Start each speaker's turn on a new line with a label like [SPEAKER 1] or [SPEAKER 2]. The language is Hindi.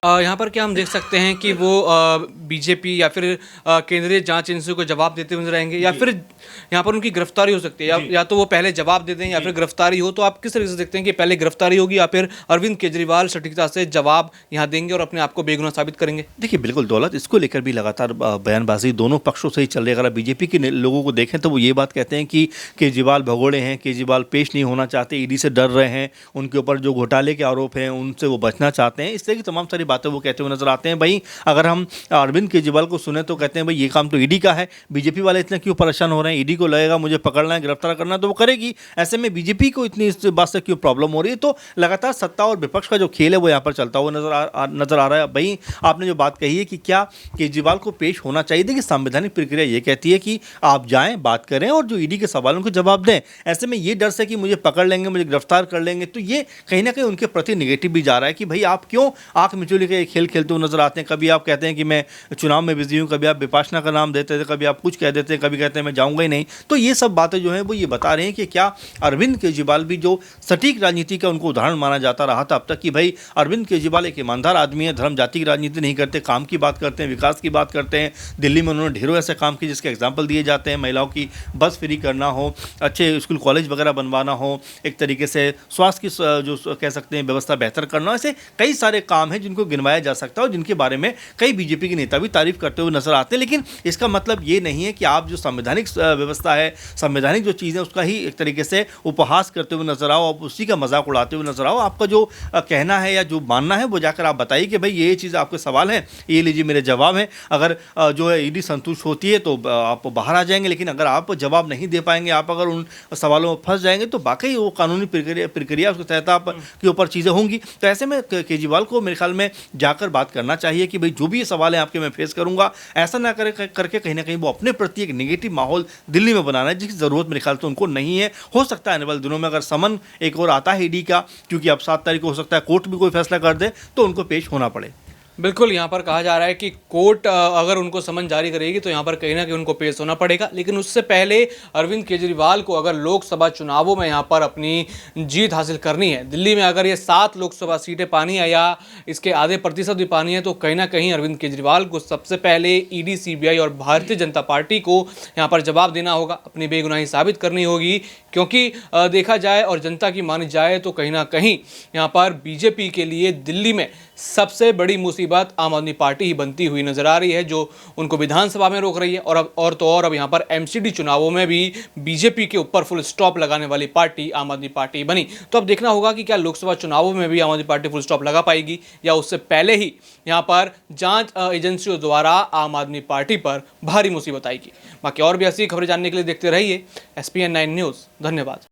[SPEAKER 1] यहाँ पर क्या हम देख सकते हैं कि वो बीजेपी या फिर केंद्रीय जांच एजेंसी को जवाब देते हुए नजर आएंगे, या फिर यहाँ पर उनकी गिरफ्तारी हो सकती है, या तो वो पहले जवाब दे दें या फिर गिरफ्तारी हो। तो आप किस तरीके से देखते हैं कि पहले गिरफ्तारी होगी या फिर अरविंद केजरीवाल सटीकता से जवाब यहाँ देंगे और अपने आप को बेगुनाह साबित करेंगे?
[SPEAKER 2] देखिए, बिल्कुल दौलत, इसको लेकर भी लगातार बयानबाजी दोनों पक्षों से ही चल रही है। अगर आप बीजेपी के लोगों को देखें तो वो ये बात कहते हैं कि केजरीवाल भगोड़े हैं, केजरीवाल पेश नहीं होना चाहते, ईडी से डर रहे हैं, उनके ऊपर जो घोटाले के आरोप हैं उनसे वो बचना चाहते हैं। इस तरह की तमाम सारी बातें वो कहते हुए नजर आते हैं। भाई, अगर हम अरविंद केजरीवाल को सुने तो कहते हैं भाई ये काम तो ईडी का है, बीजेपी वाले इतने क्यों परेशान हो रहे हैं, ईडी को लगेगा मुझे पकड़ना है, गिरफ्तार करना है तो वो करेगी। ऐसे में बीजेपी को इतनी इस बात से क्यों प्रॉब्लम हो रही है? तो लगातार सत्ता और विपक्ष का जो खेल है वो यहाँ पर चलता हुआ नजर आ रहा है। भाई, आपने जो बात कही है कि क्या केजरीवाल को पेश होना चाहिए, देखिए संवैधानिक प्रक्रिया ये कहती है कि आप जाएं, बात करें और जो ईडी के सवालों के जवाब दें। ऐसे में ये डर से कि मुझे पकड़ लेंगे, मुझे गिरफ्तार कर लेंगे, तो ये कहीं ना कहीं उनके प्रति निगेटिव भी जा रहा है कि भाई आप क्यों आंख मिचौली के खेल खेलते हुए नजर आते हैं। कभी आप कहते हैं कि मैं चुनाव में बिजी हूं, कभी आप विपाशना का नाम देते थे, कभी आप कुछ कह देते हैं, कभी कहते हैं मैं जाऊंगा ही नहीं। तो ये सब बातें जो है वो ये बता रहे हैं कि क्या अरविंद केजरीवाल भी, जो सटीक राजनीति का उनको उदाहरण माना जाता रहा था अब तक कि भाई अरविंद केजरीवाल एक ईमानदार आदमी है, धर्म जाति की राजनीति नहीं करते, काम की बात करते हैं, विकास की बात करते हैं। दिल्ली में उन्होंने ढेरों ऐसे काम किए जिसके एग्जाम्पल दिए जाते हैं, महिलाओं की बस फ्री करना हो, अच्छे स्कूल कॉलेज वगैरह बनवाना हो, एक तरीके से स्वास्थ्य की जो कह सकते हैं व्यवस्था बेहतर करना, ऐसे कई सारे काम हैं जिनको गिनवाया जा सकता है और जिनके बारे में कई बीजेपी के नेता भी तारीफ करते हुए नजर आते हैं। लेकिन इसका मतलब ये नहीं है कि आप जो संवैधानिक व्यवस्था है, संवैधानिक जो चीज़ है उसका ही एक तरीके से उपहास करते हुए नजर आओ, आप उसी का मजाक उड़ाते हुए नजर आओ। आपका जो कहना है या जो मानना है वो जाकर आप बताइए कि भाई ये चीज़ आपके सवाल है, ये लीजिए मेरे जवाब हैं। अगर जो है ईडी संतुष्ट होती है तो आप बाहर आ जाएंगे, लेकिन अगर आप जवाब नहीं दे पाएंगे, आप अगर उन सवालों में फंस जाएंगे तो वाकई वो कानूनी प्रक्रिया उसके तहत आप के ऊपर चीज़ें होंगी। तो ऐसे में केजरीवाल को मेरे ख्याल में जाकर बात करना चाहिए कि भाई जो भी ये सवाल है आपके मैं फेस करूंगा। ऐसा ना करके कहीं ना कहीं वो अपने प्रति एक नेगेटिव माहौल दिल्ली में बनाना है जिसकी ज़रूरत मेरे ख्याल से उनको नहीं है। हो सकता है आने वाले दिनों में अगर समन एक और आता है ईडी का, क्योंकि अब 7 तारीख को हो सकता है कोर्ट भी कोई फैसला कर दे, तो उनको पेश होना पड़े।
[SPEAKER 1] बिल्कुल, यहाँ पर कहा जा रहा है कि कोर्ट अगर उनको समन जारी करेगी तो यहाँ पर कहीं ना कहीं उनको पेश होना पड़ेगा। लेकिन उससे पहले अरविंद केजरीवाल को अगर लोकसभा चुनावों में यहाँ पर अपनी जीत हासिल करनी है, दिल्ली में अगर ये 7 लोकसभा सीटें पानी है या इसके आधे प्रतिशत भी पानी है, तो कहीं ना कहीं अरविंद केजरीवाल को सबसे पहले ईडी, सीबीआई और भारतीय जनता पार्टी को यहाँ पर जवाब देना होगा, अपनी बेगुनाही साबित करनी होगी। क्योंकि देखा जाए और जनता की मानी जाए तो कहीं ना कहीं यहाँ पर बीजेपी के लिए दिल्ली में सबसे बड़ी मुसीबत आम आदमी पार्टी ही बनती हुई नजर आ रही है, जो उनको विधानसभा में रोक रही है। और अब यहाँ पर एमसीडी चुनावों में भी बीजेपी के ऊपर फुल स्टॉप लगाने वाली पार्टी आम आदमी पार्टी बनी। तो अब देखना होगा कि क्या लोकसभा चुनावों में भी आम आदमी पार्टी फुल स्टॉप लगा पाएगी या उससे पहले ही यहाँ पर जांच एजेंसियों द्वारा आम आदमी पार्टी पर भारी मुसीबत आएगी। बाकी और भी ऐसी खबरें जानने के लिए देखते रहिए SPN9 न्यूज़। धन्यवाद।